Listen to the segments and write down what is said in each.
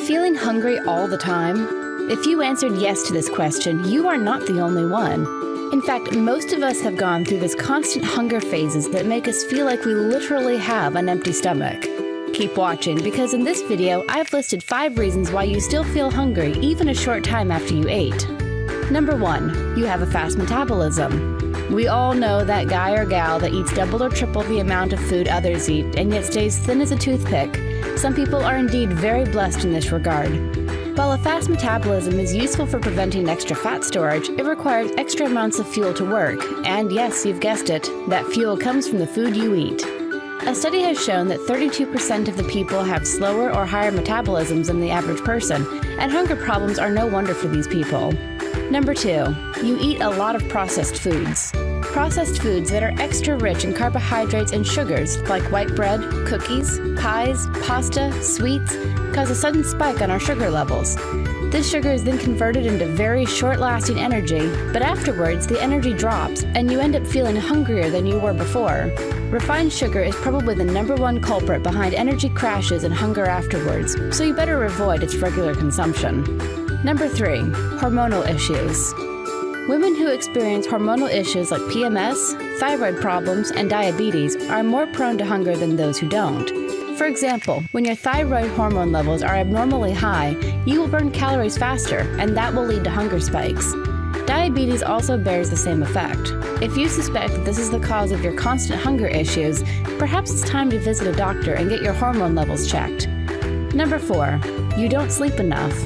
feeling hungry all the time? If you answered yes to this question, you are not the only one. In fact, most of us have gone through this constant hunger phases that make us feel like we literally have an empty stomach. Keep watching, because in this video, I've listed 5 reasons why you still feel hungry even a short time after you ate. Number 1, you have a fast metabolism. We all know that guy or gal that eats double or triple the amount of food others eat and yet stays thin as a toothpick. Some people are indeed very blessed in this regard. While a fast metabolism is useful for preventing extra fat storage, it requires extra amounts of fuel to work. And yes, you've guessed it, that fuel comes from the food you eat. A study has shown that 32% of the people have slower or higher metabolisms than the average person, and hunger problems are no wonder for these people. Number 2, you eat a lot of processed foods. Processed foods that are extra rich in carbohydrates and sugars, like white bread, cookies, pies, pasta, sweets, cause a sudden spike on our sugar levels. This sugar is then converted into very short-lasting energy, but afterwards the energy drops and you end up feeling hungrier than you were before. Refined sugar is probably the number 1 culprit behind energy crashes and hunger afterwards, so you better avoid its regular consumption. Number 3, hormonal issues. Women who experience hormonal issues like PMS, thyroid problems, and diabetes are more prone to hunger than those who don't. For example, when your thyroid hormone levels are abnormally high, you will burn calories faster, and that will lead to hunger spikes. Diabetes also bears the same effect. If you suspect that this is the cause of your constant hunger issues, perhaps it's time to visit a doctor and get your hormone levels checked. Number 4, you don't sleep enough.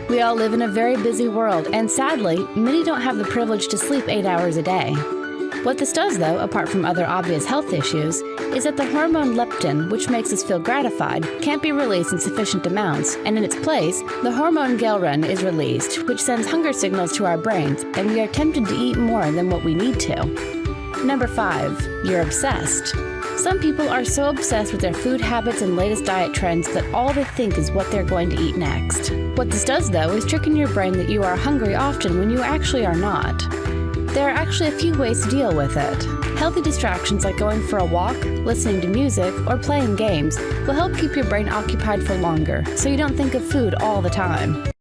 We all live in a very busy world, and sadly, many don't have the privilege to sleep 8 hours a day. What this does, though, apart from other obvious health issues, is that the hormone leptin, which makes us feel gratified, can't be released in sufficient amounts, and in its place, the hormone ghrelin is released, which sends hunger signals to our brains, and we are tempted to eat more than what we need to. Number 5, you're obsessed. Some people are so obsessed with their food habits and latest diet trends that all they think is what they're going to eat next. What this does, though, is trick in your brain that you are hungry often when you actually are not. There are actually a few ways to deal with it. Healthy distractions like going for a walk, listening to music, or playing games will help keep your brain occupied for longer, so you don't think of food all the time.